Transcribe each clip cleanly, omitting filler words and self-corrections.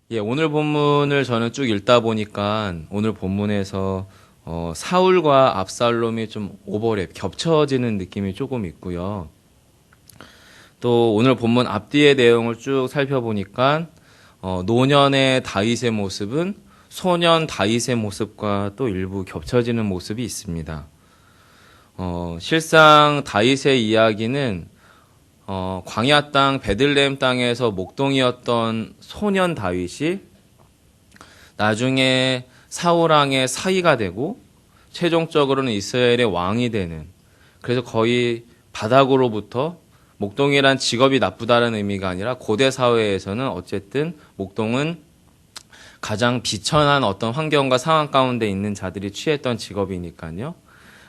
오늘 본문을 저는 쭉 읽다 보니까 오늘 본문에서 사울과 압살롬이 좀 오버랩, 겹쳐지는 느낌이 조금 있고요. 또 오늘 본문 앞뒤의 내용을 쭉 살펴보니까 노년의 다윗의 모습은 소년 다윗의 모습과 또 일부 겹쳐지는 모습이 있습니다. 실상 다윗의 이야기는 광야 땅 베들레헴 땅에서 목동이었던 소년 다윗이 나중에 사울 왕의 사위가 되고 최종적으로는 이스라엘의 왕이 되는, 그래서 거의 바닥으로부터, 목동이란 직업이 나쁘다는 의미가 아니라 고대 사회에서는 어쨌든 목동은 가장 비천한 어떤 환경과 상황 가운데 있는 자들이 취했던 직업이니까요.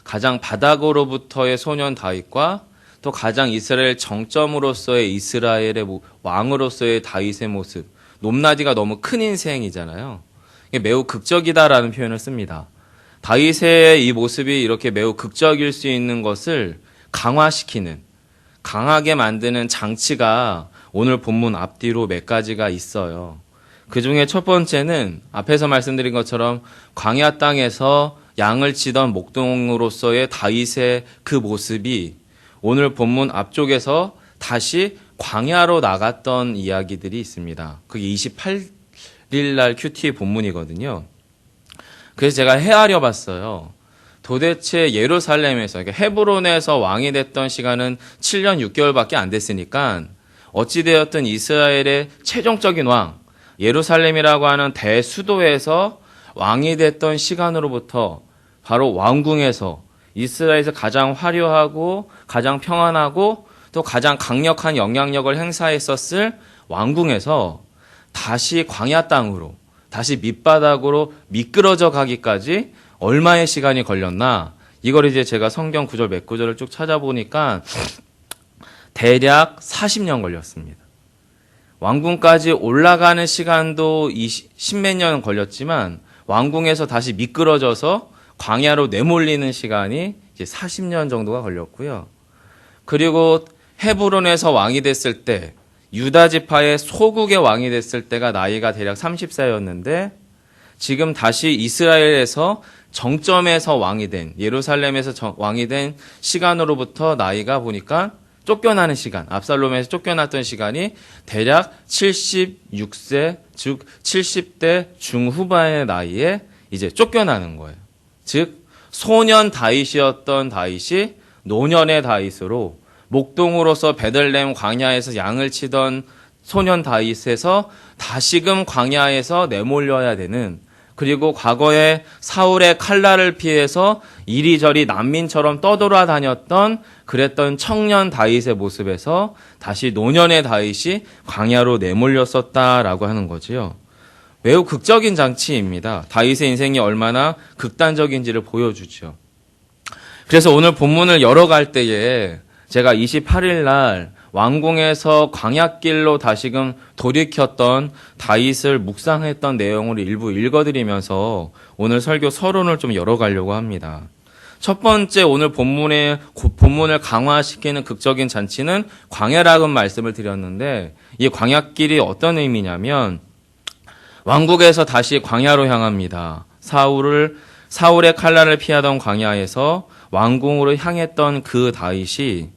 가장 바닥으로부터의 소년 다윗과 또 가장 이스라엘 정점으로서의 이스라엘의 왕으로서의 다윗의 모습, 높낮이가 너무 큰 인생이잖아요. 이게 매우 극적이다라는 표현을 씁니다. 다윗의 이 모습이 이렇게 매우 극적일 수 있는 것을 강화시키는, 강하게 만드는 장치가 오늘 본문 앞뒤로 몇 가지가 있어요. 그 중에 첫 번째는 앞에서 말씀드린 것처럼 광야 땅에서 양을 치던 목동으로서의 다윗의 그 모습이 오늘 본문 앞쪽에서 다시 광야로 나갔던 이야기들이 있습니다. 그게 28일 날 큐티 본문이거든요. 그래서 제가 헤아려 봤어요. 도대체 예루살렘에서, 그러니까 헤브론에서 왕이 됐던 시간은 7년 6개월밖에 안 됐으니까 어찌되었든 이스라엘의 최종적인 왕, 예루살렘이라고 하는 대수도에서 왕이 됐던 시간으로부터 바로 왕궁에서, 이스라엘에서 가장 화려하고 가장 평안하고 또 가장 강력한 영향력을 행사했었을 왕궁에서 다시 광야 땅으로, 다시 밑바닥으로 미끄러져 가기까지 얼마의 시간이 걸렸나? 이걸 이제 제가 성경 구절 몇 구절을 쭉 찾아보니까 대략 40년 걸렸습니다. 왕궁까지 올라가는 시간도 10몇 년 걸렸지만 왕궁에서 다시 미끄러져서 광야로 내몰리는 시간이 이제 40년 정도가 걸렸고요. 그리고 헤브론에서 왕이 됐을 때, 유다 지파의 소국의 왕이 됐을 때가 나이가 대략 30세였는데 지금 다시 이스라엘에서 정점에서 왕이 된, 예루살렘에서 왕이 된 시간으로부터 나이가 보니까 쫓겨나는 시간, 압살롬에서 쫓겨났던 시간이 대략 76세, 즉 70대 중후반의 나이에 이제 쫓겨나는 거예요. 즉 소년 다윗이었던 다윗이 노년의 다윗으로, 목동으로서 베들레헴 광야에서 양을 치던 소년 다윗에서 다시금 광야에서 내몰려야 되는, 그리고 과거에 사울의 칼날을 피해서 이리저리 난민처럼 떠돌아다녔던 그랬던 청년 다윗의 모습에서 다시 노년의 다윗이 광야로 내몰렸었다라고 하는 거지요. 매우 극적인 장치입니다. 다윗의 인생이 얼마나 극단적인지를 보여주죠. 그래서 오늘 본문을 열어갈 때에 제가 28일 날 왕궁에서 광야길로 다시금 돌이켰던 다윗을 묵상했던 내용을 일부 읽어드리면서 오늘 설교 서론을 좀 열어가려고 합니다. 첫 번째, 오늘 본문을 강화시키는 극적인 잔치는 광야라는 말씀을 드렸는데, 이 광야길이 어떤 의미냐면 왕국에서 다시 광야로 향합니다. 사울의 칼날을 피하던 광야에서 왕궁으로 향했던 그 다윗이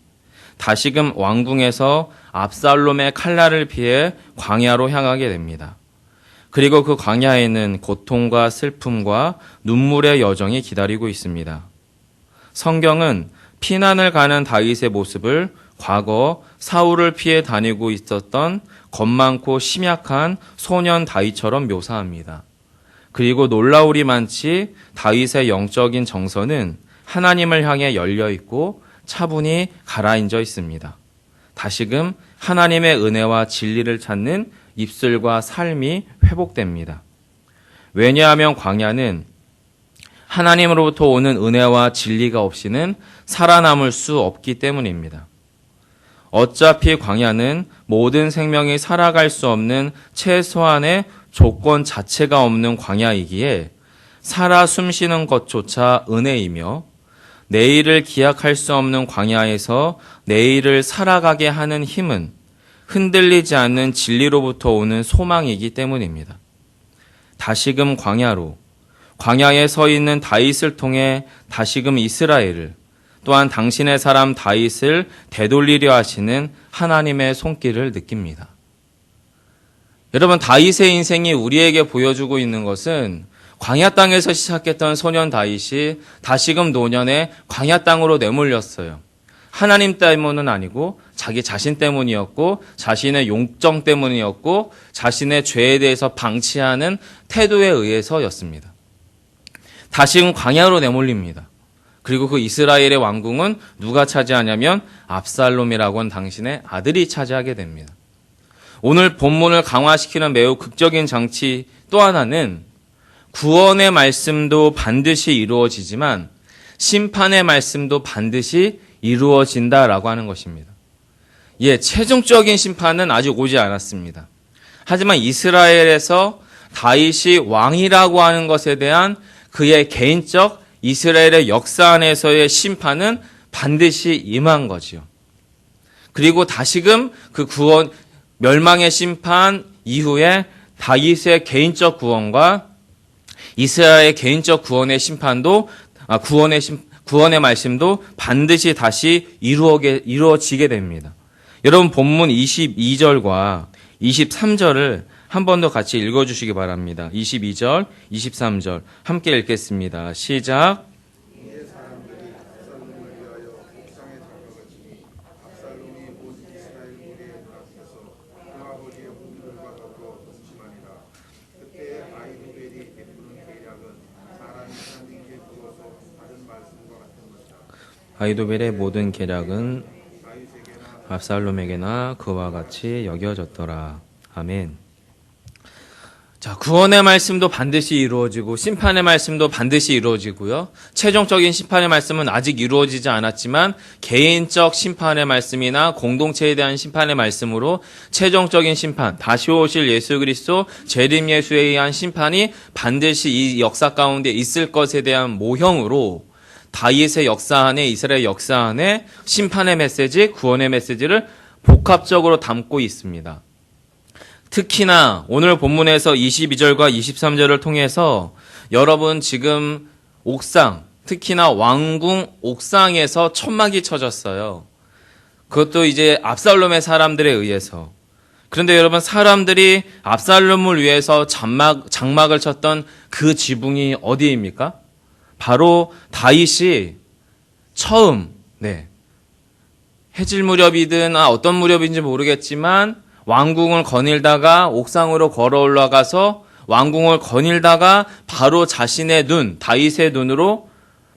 다시금 왕궁에서 압살롬의 칼날을 피해 광야로 향하게 됩니다. 그리고 그 광야에는 고통과 슬픔과 눈물의 여정이 기다리고 있습니다. 성경은 피난을 가는 다윗의 모습을 과거 사울을 피해 다니고 있었던 겁많고 심약한 소년 다윗처럼 묘사합니다. 그리고 놀라울이 많지 다윗의 영적인 정서는 하나님을 향해 열려 있고 차분히 가라앉아 있습니다. 다시금 하나님의 은혜와 진리를 찾는 입술과 삶이 회복됩니다. 왜냐하면 광야는 하나님으로부터 오는 은혜와 진리가 없이는 살아남을 수 없기 때문입니다. 어차피 광야는 모든 생명이 살아갈 수 없는 최소한의 조건 자체가 없는 광야이기에 살아 숨쉬는 것조차 은혜이며, 내일을 기약할 수 없는 광야에서 내일을 살아가게 하는 힘은 흔들리지 않는 진리로부터 오는 소망이기 때문입니다. 다시금 광야로, 광야에 서 있는 다윗을 통해 다시금 이스라엘을, 또한 당신의 사람 다윗을 되돌리려 하시는 하나님의 손길을 느낍니다. 여러분, 다윗의 인생이 우리에게 보여주고 있는 것은 광야 땅에서 시작했던 소년 다윗이 다시금 노년에 광야 땅으로 내몰렸어요. 하나님 때문은 아니고 자기 자신 때문이었고, 자신의 용정 때문이었고, 자신의 죄에 대해서 방치하는 태도에 의해서였습니다. 다시금 광야로 내몰립니다. 그리고 그 이스라엘의 왕궁은 누가 차지하냐면 압살롬이라고 하는 당신의 아들이 차지하게 됩니다. 오늘 본문을 강화시키는 매우 극적인 장치 또 하나는 구원의 말씀도 반드시 이루어지지만 심판의 말씀도 반드시 이루어진다라고 하는 것입니다. 최종적인 심판은 아직 오지 않았습니다. 하지만 이스라엘에서 다윗이 왕이라고 하는 것에 대한 그의 개인적 이스라엘의 역사 안에서의 심판은 반드시 임한 거지요. 그리고 다시금 그 구원, 멸망의 심판 이후에 다윗의 개인적 구원과 이스라엘의 개인적 구원의 심판도, 구원의 말씀도 반드시 다시 이루어지게 됩니다. 여러분, 본문 22절과 23절을 한 번 더 같이 읽어주시기 바랍니다. 22절, 23절 함께 읽겠습니다. 시작. 이에 사람들이 압살롬을 위하여 옥상에 잡아갔으니 압살롬이 온 이스라엘 무리에 앞에서 그 아버지의 후손들과 더불어 동침하니라. 그때 아히도벨이 베푸는 계략은 사람이 하는 일에 부어서 다른 말씀과 같은 것이다. 아히도벨의 모든 계략은 압살롬에게나 그와 같이 여겨졌더라. 아멘. 자, 구원의 말씀도 반드시 이루어지고 심판의 말씀도 반드시 이루어지고요. 최종적인 심판의 말씀은 아직 이루어지지 않았지만 개인적 심판의 말씀이나 공동체에 대한 심판의 말씀으로 최종적인 심판, 다시 오실 예수 그리스도 재림 예수에 의한 심판이 반드시 이 역사 가운데 있을 것에 대한 모형으로 다윗의 역사 안에, 이스라엘 역사 안에 심판의 메시지, 구원의 메시지를 복합적으로 담고 있습니다. 특히나 오늘 본문에서 22절과 23절을 통해서 여러분 지금 옥상, 특히나 왕궁 옥상에서 천막이 쳐졌어요. 그것도 이제 압살롬의 사람들에 의해서. 그런데 여러분, 사람들이 압살롬을 위해서 장막을 쳤던 그 지붕이 어디입니까? 바로 다윗이 처음, 해질 무렵이든 어떤 무렵인지 모르겠지만 왕궁을 거닐다가 옥상으로 걸어 올라가서 왕궁을 거닐다가 바로 자신의 눈, 다윗의 눈으로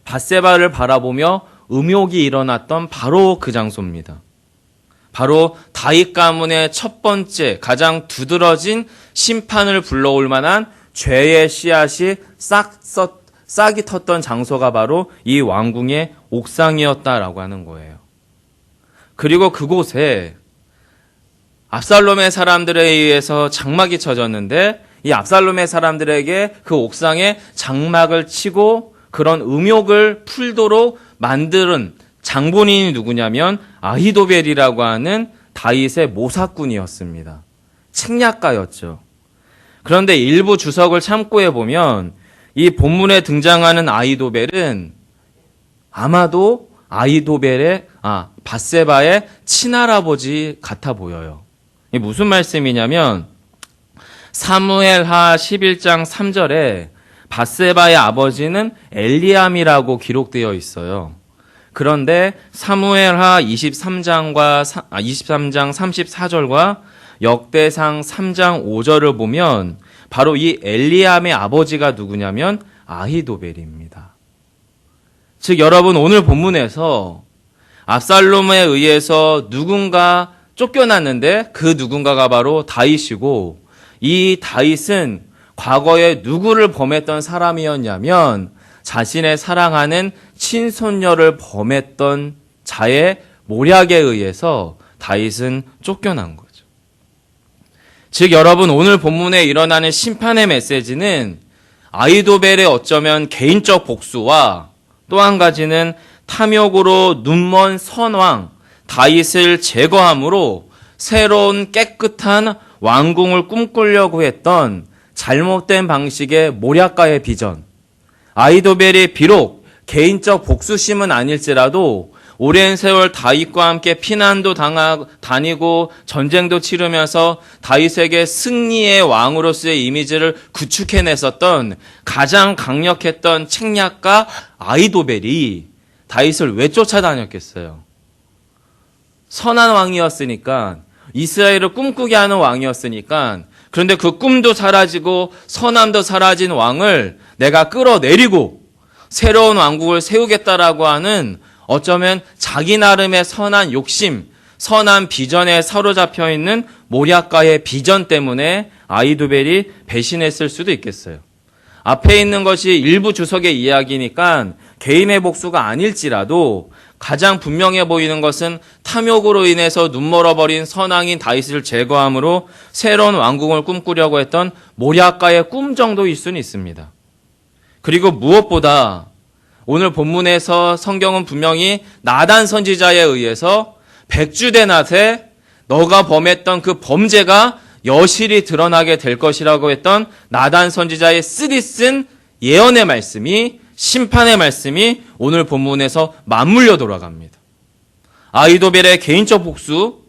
밧세바를 바라보며 음욕이 일어났던 바로 그 장소입니다. 바로 다윗 가문의 첫 번째 가장 두드러진 심판을 불러올 만한 죄의 씨앗이 싹이 텄던 장소가 바로 이 왕궁의 옥상이었다라고 하는 거예요. 그리고 그곳에 압살롬의 사람들에 의해서 장막이 쳐졌는데 이 압살롬의 사람들에게 그 옥상에 장막을 치고 그런 음욕을 풀도록 만드는 장본인이 누구냐면 아히도벨이라고 하는 다윗의 모사꾼이었습니다. 책략가였죠. 그런데 일부 주석을 참고해 보면 이 본문에 등장하는 아히도벨은 아마도 밧세바의 친할아버지 같아 보여요. 이게 무슨 말씀이냐면 사무엘하 11장 3절에 밧세바의 아버지는 엘리암이라고 기록되어 있어요. 그런데 사무엘하 23장 34절과 역대상 3장 5절을 보면 바로 이 엘리암의 아버지가 누구냐면 아히도벨입니다. 즉 여러분, 오늘 본문에서 압살롬에 의해서 누군가 쫓겨났는데 그 누군가가 바로 다윗이고, 이 다윗은 과거에 누구를 범했던 사람이었냐면 자신의 사랑하는 친손녀를 범했던 자의 모략에 의해서 다윗은 쫓겨난 거죠. 즉 여러분, 오늘 본문에 일어나는 심판의 메시지는 아히도벨의 어쩌면 개인적 복수와 또 한 가지는 탐욕으로 눈먼 선왕 다윗을 제거함으로 새로운 깨끗한 왕궁을 꿈꾸려고 했던 잘못된 방식의 모략가의 비전. 아히도벨이 비록 개인적 복수심은 아닐지라도 오랜 세월 다윗과 함께 피난도 다니고 전쟁도 치르면서 다윗에게 승리의 왕으로서의 이미지를 구축해냈었던 가장 강력했던 책략가 아히도벨이 다윗을 왜 쫓아다녔겠어요? 선한 왕이었으니까, 이스라엘을 꿈꾸게 하는 왕이었으니까, 그런데 그 꿈도 사라지고 선함도 사라진 왕을 내가 끌어내리고 새로운 왕국을 세우겠다라고 하는 어쩌면 자기 나름의 선한 욕심, 선한 비전에 사로잡혀 있는 모략가의 비전 때문에 아히도벨이 배신했을 수도 있겠어요. 앞에 있는 것이 일부 주석의 이야기니까 개인의 복수가 아닐지라도 가장 분명해 보이는 것은 탐욕으로 인해서 눈멀어버린 선왕인 다윗을 제거함으로 새로운 왕국을 꿈꾸려고 했던 모략가의 꿈 정도일 수는 있습니다. 그리고 무엇보다 오늘 본문에서 성경은 분명히 나단 선지자에 의해서 백주대 낫에 너가 범했던 그 범죄가 여실히 드러나게 될 것이라고 했던 나단 선지자의 쓰디쓴 예언의 말씀이, 심판의 말씀이 오늘 본문에서 맞물려 돌아갑니다. 아히도벨의 개인적 복수,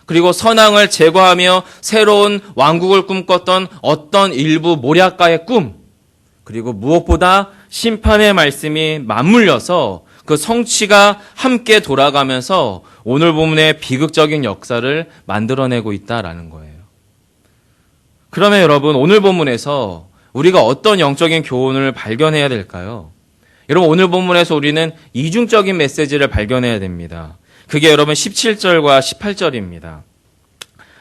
그리고 선왕을 제거하며 새로운 왕국을 꿈꿨던 어떤 일부 모략가의 꿈, 그리고 무엇보다 심판의 말씀이 맞물려서 그 성취가 함께 돌아가면서 오늘 본문의 비극적인 역사를 만들어내고 있다라는 거예요. 그러면 여러분, 오늘 본문에서 우리가 어떤 영적인 교훈을 발견해야 될까요? 여러분, 오늘 본문에서 우리는 이중적인 메시지를 발견해야 됩니다. 그게 여러분 17절과 18절입니다.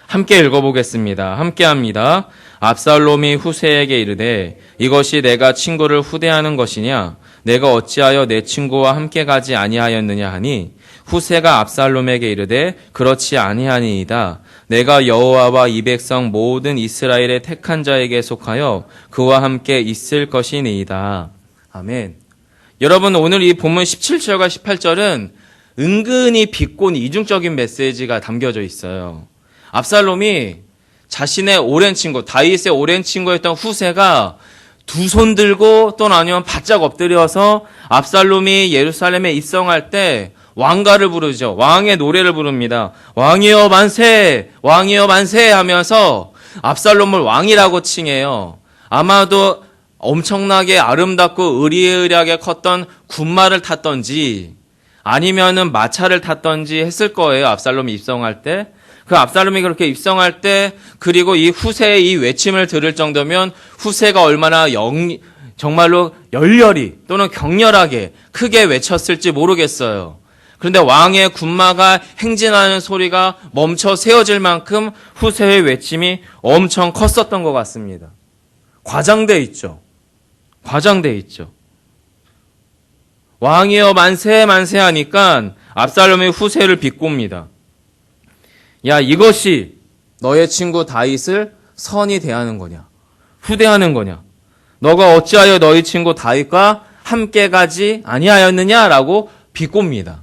함께 읽어보겠습니다. 함께 합니다. 압살롬이 후세에게 이르되 이것이 내가 친구를 후대하는 것이냐? 내가 어찌하여 내 친구와 함께 가지 아니하였느냐 하니 후세가 압살롬에게 이르되 그렇지 아니하니이다. 내가 여호와와 이 백성 모든 이스라엘의 택한 자에게 속하여 그와 함께 있을 것이니이다. 아멘. 여러분, 오늘 이 본문 17절과 18절은 은근히 비꼰 이중적인 메시지가 담겨져 있어요. 압살롬이 자신의 오랜 친구, 다윗의 오랜 친구였던 후세가 두 손 들고 또는 아니면 바짝 엎드려서 압살롬이 예루살렘에 입성할 때 왕가를 부르죠. 왕의 노래를 부릅니다. 왕이여 만세! 왕이여 만세! 하면서 압살롬을 왕이라고 칭해요. 아마도 엄청나게 아름답고 의리의리하게 컸던 군마를 탔던지 아니면은 마차를 탔던지 했을 거예요. 압살롬이 입성할 때. 그 압살롬이 그렇게 입성할 때, 그리고 이 후세의 이 외침을 들을 정도면 후세가 얼마나 정말로 열렬히 또는 격렬하게 크게 외쳤을지 모르겠어요. 그런데 왕의 군마가 행진하는 소리가 멈춰 세워질 만큼 후세의 외침이 엄청 컸었던 것 같습니다. 과장돼 있죠. 과장돼 있죠. 왕이여 만세 만세 하니까 압살롬의 후세를 비꼽니다. 야, 이것이 너의 친구 다윗을 선히 대하는 거냐? 후대하는 거냐? 너가 어찌하여 너희 친구 다윗과 함께 가지 아니하였느냐라고 비꼽니다.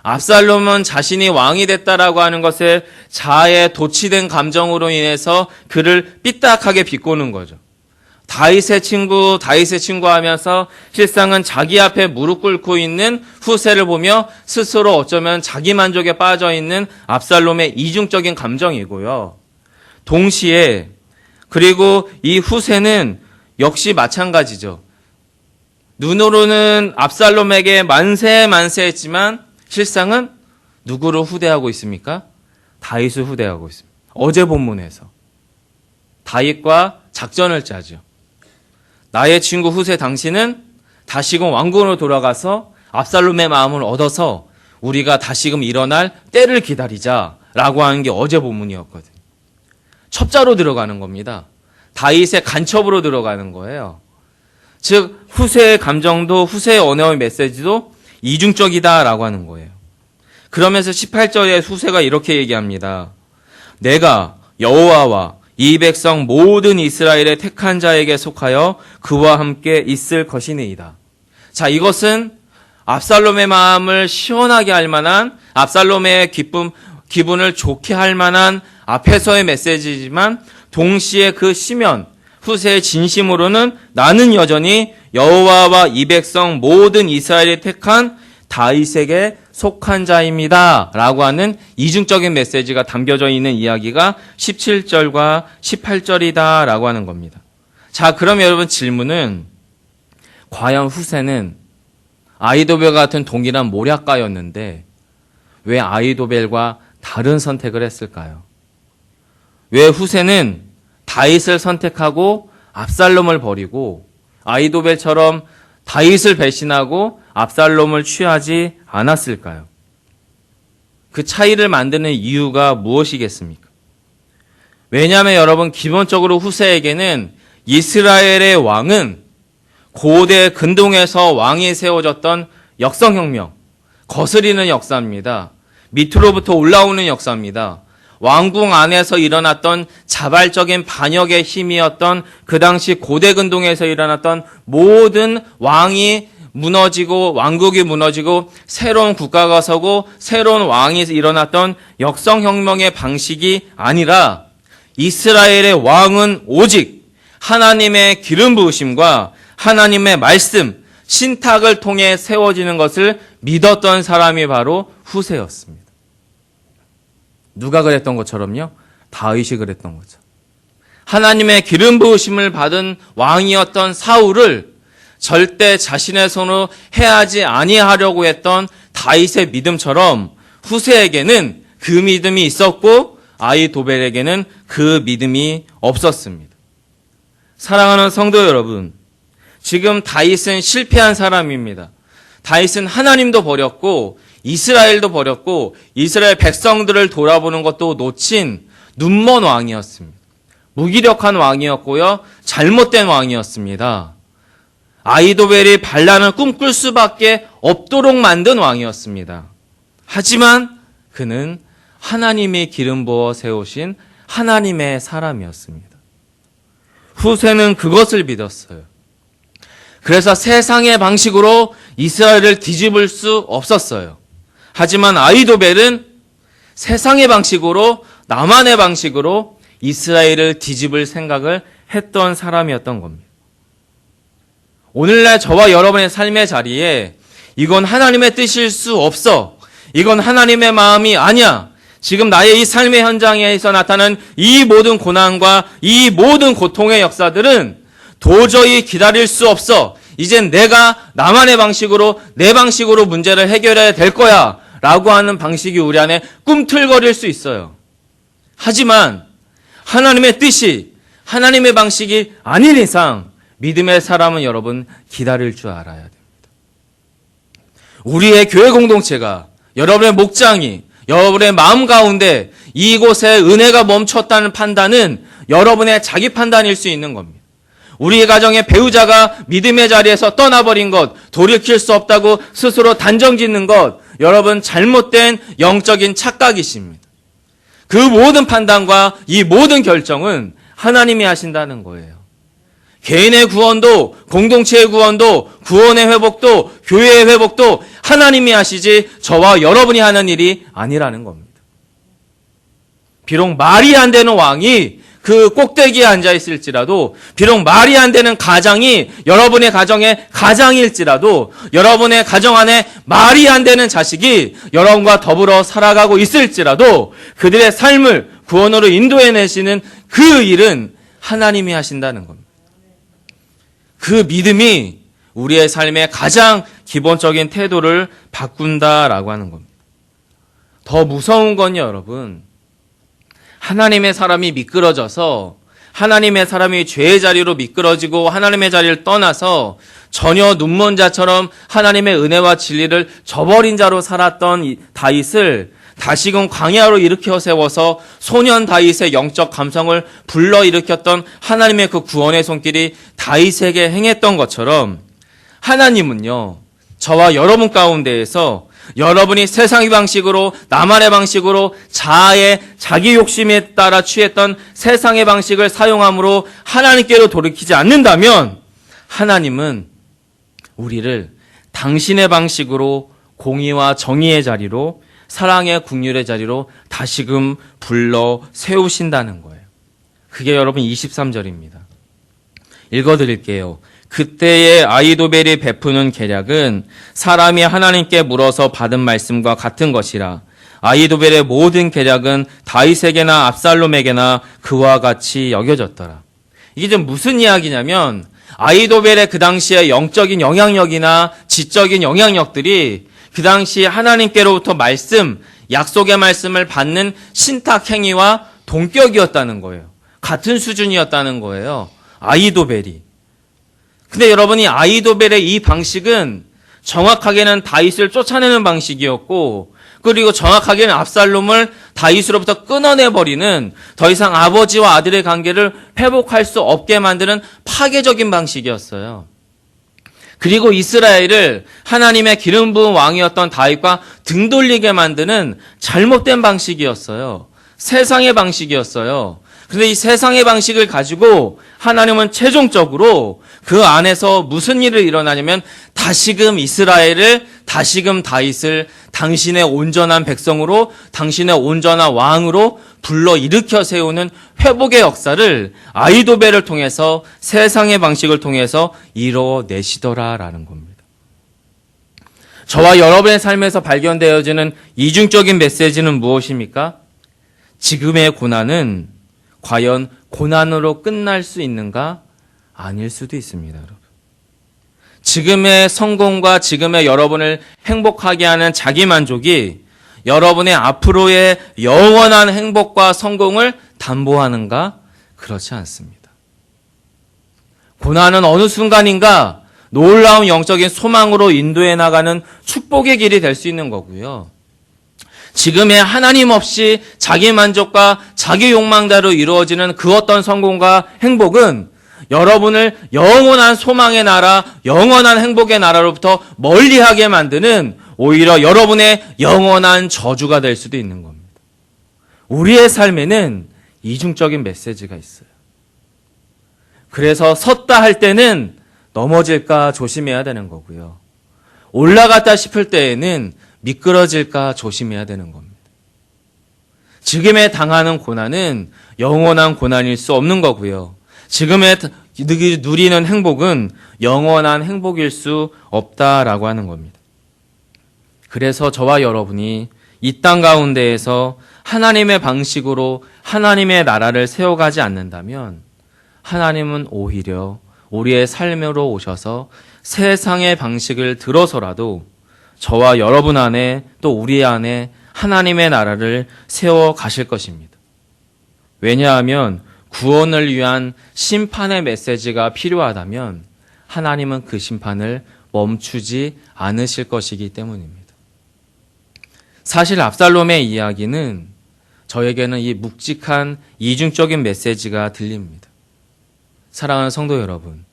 압살롬은 자신이 왕이 됐다라고 하는 것에 자아에 도취된 감정으로 인해서 그를 삐딱하게 비꼬는 거죠. 다윗의 친구 하면서 실상은 자기 앞에 무릎 꿇고 있는 후세를 보며 스스로 어쩌면 자기 만족에 빠져 있는 압살롬의 이중적인 감정이고요. 동시에 그리고 이 후세는 역시 마찬가지죠. 눈으로는 압살롬에게 만세 만세했지만 실상은 누구를 후대하고 있습니까? 다윗을 후대하고 있습니다. 어제 본문에서 다윗과 작전을 짜죠. 나의 친구 후세 당신은 다시금 왕궁으로 돌아가서 압살롬의 마음을 얻어서 우리가 다시금 일어날 때를 기다리자라고 하는 게 어제 본문이었거든요. 첩자로 들어가는 겁니다. 다윗의 간첩으로 들어가는 거예요. 즉 후세의 감정도 후세의 언어의 메시지도 이중적이다라고 하는 거예요. 그러면서 18절에 후세가 이렇게 얘기합니다. 내가 여호와와 이 백성 모든 이스라엘의 택한 자에게 속하여 그와 함께 있을 것이니이다. 자, 이것은 압살롬의 마음을 시원하게 할 만한, 압살롬의 기쁨, 기분을 좋게 할 만한 앞에서의 메시지지만 동시에 그 시면 후세의 진심으로는 나는 여전히 여호와와 이 백성 모든 이스라엘이 택한 다윗에게 속한 자입니다 라고 하는 이중적인 메시지가 담겨져 있는 이야기가 17절과 18절이다 라고 하는 겁니다. 자, 그럼 여러분 질문은 과연 후세는 아히도벨 같은 동일한 모략가였는데 왜 아히도벨과 다른 선택을 했을까요? 왜 후세는 다윗을 선택하고 압살롬을 버리고 아히도벨처럼 다윗을 배신하고 압살롬을 취하지 않았을까요? 그 차이를 만드는 이유가 무엇이겠습니까? 왜냐하면 여러분 기본적으로 후세에게는 이스라엘의 왕은 고대 근동에서 왕이 세워졌던 역성혁명, 거스리는 역사입니다. 밑으로부터 올라오는 역사입니다. 왕궁 안에서 일어났던 자발적인 반역의 힘이었던 그 당시 고대 근동에서 일어났던 모든 왕이 무너지고 왕국이 무너지고 새로운 국가가 서고 새로운 왕이 일어났던 역성혁명의 방식이 아니라 이스라엘의 왕은 오직 하나님의 기름 부으심과 하나님의 말씀, 신탁을 통해 세워지는 것을 믿었던 사람이 바로 후세였습니다. 누가 그랬던 것처럼요? 다윗이 그랬던 거죠. 하나님의 기름 부으심을 받은 왕이었던 사울을 절대 자신의 손으로 해하지 아니하려고 했던 다윗의 믿음처럼 후세에게는 그 믿음이 있었고 아히도벨에게는 그 믿음이 없었습니다. 사랑하는 성도 여러분, 지금 다윗은 실패한 사람입니다. 다윗은 하나님도 버렸고 이스라엘도 버렸고 이스라엘 백성들을 돌아보는 것도 놓친 눈먼 왕이었습니다. 무기력한 왕이었고요. 잘못된 왕이었습니다. 아히도벨이 반란을 꿈꿀 수밖에 없도록 만든 왕이었습니다. 하지만 그는 하나님이 기름 부어 세우신 하나님의 사람이었습니다. 후세는 그것을 믿었어요. 그래서 세상의 방식으로 이스라엘을 뒤집을 수 없었어요. 하지만 아히도벨은 세상의 방식으로, 나만의 방식으로 이스라엘을 뒤집을 생각을 했던 사람이었던 겁니다. 오늘날 저와 여러분의 삶의 자리에 이건 하나님의 뜻일 수 없어. 이건 하나님의 마음이 아니야. 지금 나의 이 삶의 현장에서 나타나는 이 모든 고난과 이 모든 고통의 역사들은 도저히 기다릴 수 없어. 이젠 내가 나만의 방식으로, 내 방식으로 문제를 해결해야 될 거야 라고 하는 방식이 우리 안에 꿈틀거릴 수 있어요. 하지만 하나님의 뜻이, 하나님의 방식이 아닌 이상 믿음의 사람은 여러분 기다릴 줄 알아야 됩니다. 우리의 교회 공동체가, 여러분의 목장이, 여러분의 마음 가운데 이곳에 은혜가 멈췄다는 판단은 여러분의 자기 판단일 수 있는 겁니다. 우리 가정의 배우자가 믿음의 자리에서 떠나버린 것, 돌이킬 수 없다고 스스로 단정짓는 것, 여러분 잘못된 영적인 착각이십니다. 그 모든 판단과 이 모든 결정은 하나님이 하신다는 거예요. 개인의 구원도, 공동체의 구원도, 구원의 회복도, 교회의 회복도 하나님이 하시지 저와 여러분이 하는 일이 아니라는 겁니다. 비록 말이 안 되는 왕이 그 꼭대기에 앉아 있을지라도, 비록 말이 안 되는 가장이 여러분의 가정의 가장일지라도, 여러분의 가정 안에 말이 안 되는 자식이 여러분과 더불어 살아가고 있을지라도 그들의 삶을 구원으로 인도해내시는 그 일은 하나님이 하신다는 겁니다. 그 믿음이 우리의 삶의 가장 기본적인 태도를 바꾼다라고 하는 겁니다. 더 무서운 건요, 여러분. 하나님의 사람이 미끄러져서, 하나님의 사람이 죄의 자리로 미끄러지고 하나님의 자리를 떠나서 전혀 눈먼 자처럼 하나님의 은혜와 진리를 저버린 자로 살았던 이 다윗을 다시금 광야로 일으켜 세워서 소년 다윗의 영적 감성을 불러일으켰던 하나님의 그 구원의 손길이 다윗에게 행했던 것처럼 하나님은요, 저와 여러분 가운데에서 여러분이 세상의 방식으로, 나만의 방식으로, 자아의 자기 욕심에 따라 취했던 세상의 방식을 사용함으로 하나님께로 돌이키지 않는다면 하나님은 우리를 당신의 방식으로 공의와 정의의 자리로, 사랑의 국률의 자리로 다시금 불러 세우신다는 거예요. 그게 여러분 23절입니다. 읽어드릴게요. 그때의 아히도벨이 베푸는 계략은 사람이 하나님께 물어서 받은 말씀과 같은 것이라. 아히도벨의 모든 계략은 다윗에게나 압살롬에게나 그와 같이 여겨졌더라. 이게 좀 무슨 이야기냐면 아히도벨의 그 당시에 영적인 영향력이나 지적인 영향력들이 그 당시 하나님께로부터 말씀, 약속의 말씀을 받는 신탁 행위와 동격이었다는 거예요. 같은 수준이었다는 거예요. 아히도벨이. 근데 여러분이 아히도벨의 이 방식은 정확하게는 다윗을 쫓아내는 방식이었고, 그리고 정확하게는 압살롬을 다윗으로부터 끊어내버리는, 더 이상 아버지와 아들의 관계를 회복할 수 없게 만드는 파괴적인 방식이었어요. 그리고 이스라엘을 하나님의 기름 부은 왕이었던 다윗과 등 돌리게 만드는 잘못된 방식이었어요. 세상의 방식이었어요. 그런데 이 세상의 방식을 가지고 하나님은 최종적으로 그 안에서 무슨 일을 일어나냐면 다시금 이스라엘을, 다시금 다윗을 당신의 온전한 백성으로, 당신의 온전한 왕으로 불러 일으켜 세우는 회복의 역사를 아히도벨을 통해서, 세상의 방식을 통해서 이뤄내시더라라는 겁니다. 저와 여러분의 삶에서 발견되어지는 이중적인 메시지는 무엇입니까? 지금의 고난은 과연 고난으로 끝날 수 있는가? 아닐 수도 있습니다, 여러분. 지금의 성공과 지금의 여러분을 행복하게 하는 자기만족이 여러분의 앞으로의 영원한 행복과 성공을 담보하는가? 그렇지 않습니다. 고난은 어느 순간인가 놀라운 영적인 소망으로 인도해 나가는 축복의 길이 될 수 있는 거고요. 지금의 하나님 없이 자기 만족과 자기 욕망대로 이루어지는 그 어떤 성공과 행복은 여러분을 영원한 소망의 나라, 영원한 행복의 나라로부터 멀리하게 만드는 오히려 여러분의 영원한 저주가 될 수도 있는 겁니다. 우리의 삶에는 이중적인 메시지가 있어요. 그래서 섰다 할 때는 넘어질까 조심해야 되는 거고요. 올라갔다 싶을 때에는 미끄러질까 조심해야 되는 겁니다. 지금에 당하는 고난은 영원한 고난일 수 없는 거고요. 지금에 누리는 행복은 영원한 행복일 수 없다라고 하는 겁니다. 그래서 저와 여러분이 이 땅 가운데에서 하나님의 방식으로 하나님의 나라를 세워가지 않는다면 하나님은 오히려 우리의 삶으로 오셔서 세상의 방식을 들어서라도 저와 여러분 안에 또 우리 안에 하나님의 나라를 세워 가실 것입니다. 왜냐하면 구원을 위한 심판의 메시지가 필요하다면 하나님은 그 심판을 멈추지 않으실 것이기 때문입니다. 사실 압살롬의 이야기는 저에게는 이 묵직한 이중적인 메시지가 들립니다. 사랑하는 성도 여러분,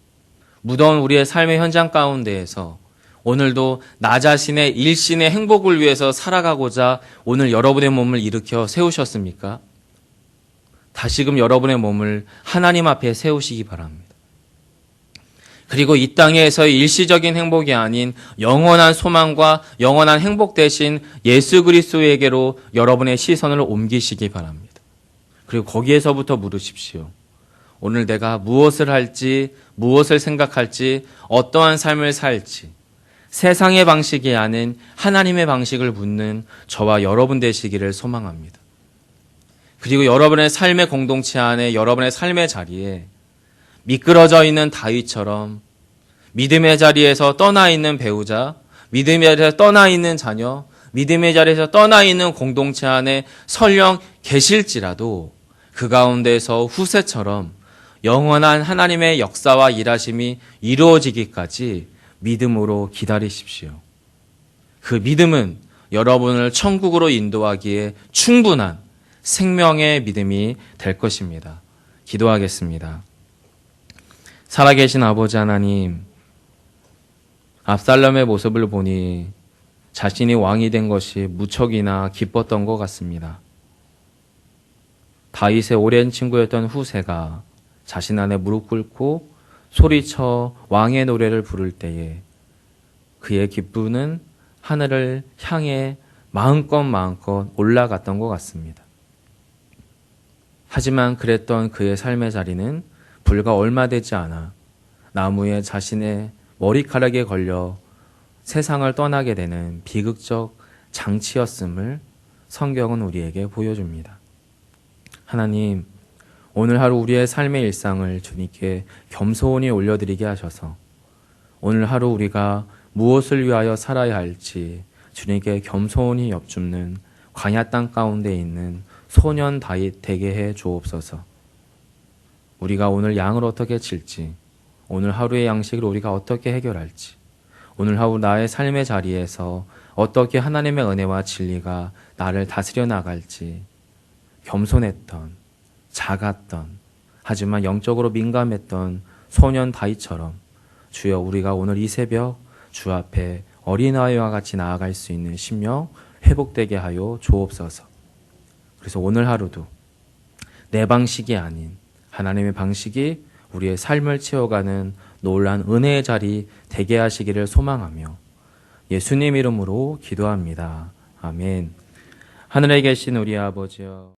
무더운 우리의 삶의 현장 가운데에서 오늘도 나 자신의 일신의 행복을 위해서 살아가고자 오늘 여러분의 몸을 일으켜 세우셨습니까? 다시금 여러분의 몸을 하나님 앞에 세우시기 바랍니다. 그리고 이 땅에서의 일시적인 행복이 아닌 영원한 소망과 영원한 행복 대신 예수 그리스도에게로 여러분의 시선을 옮기시기 바랍니다. 그리고 거기에서부터 물으십시오. 오늘 내가 무엇을 할지, 무엇을 생각할지, 어떠한 삶을 살지, 세상의 방식이 아닌 하나님의 방식을 묻는 저와 여러분 되시기를 소망합니다. 그리고 여러분의 삶의 공동체 안에, 여러분의 삶의 자리에 미끄러져 있는 다윗처럼 믿음의 자리에서 떠나 있는 배우자, 믿음의 자리에서 떠나 있는 자녀, 믿음의 자리에서 떠나 있는 공동체 안에 설령 계실지라도 그 가운데서 후세처럼 영원한 하나님의 역사와 일하심이 이루어지기까지 믿음으로 기다리십시오. 그 믿음은 여러분을 천국으로 인도하기에 충분한 생명의 믿음이 될 것입니다. 기도하겠습니다. 살아계신 아버지 하나님, 압살롬의 모습을 보니 자신이 왕이 된 것이 무척이나 기뻤던 것 같습니다. 다윗의 오랜 친구였던 후세가 자신 안에 무릎 꿇고 소리쳐 왕의 노래를 부를 때에 그의 기쁨은 하늘을 향해 마음껏 올라갔던 것 같습니다. 하지만 그랬던 그의 삶의 자리는 불과 얼마 되지 않아 나무에 자신의 머리카락에 걸려 세상을 떠나게 되는 비극적 장치였음을 성경은 우리에게 보여줍니다. 하나님, 오늘 하루 우리의 삶의 일상을 주님께 겸손히 올려드리게 하셔서 오늘 하루 우리가 무엇을 위하여 살아야 할지 주님께 겸손히 엽줍는 광야 땅 가운데 있는 소년 다윗 되게 해 주옵소서. 우리가 오늘 양을 어떻게 칠지, 오늘 하루의 양식을 우리가 어떻게 해결할지, 오늘 하루 나의 삶의 자리에서 어떻게 하나님의 은혜와 진리가 나를 다스려 나갈지 겸손했던, 작았던, 하지만 영적으로 민감했던 소년 다윗처럼 주여 우리가 오늘 이 새벽 주 앞에 어린아이와 같이 나아갈 수 있는 심령 회복되게 하여 주옵소서. 그래서 오늘 하루도 내 방식이 아닌 하나님의 방식이 우리의 삶을 채워가는 놀라운 은혜의 자리 되게 하시기를 소망하며 예수님 이름으로 기도합니다. 아멘. 하늘에 계신 우리 아버지여,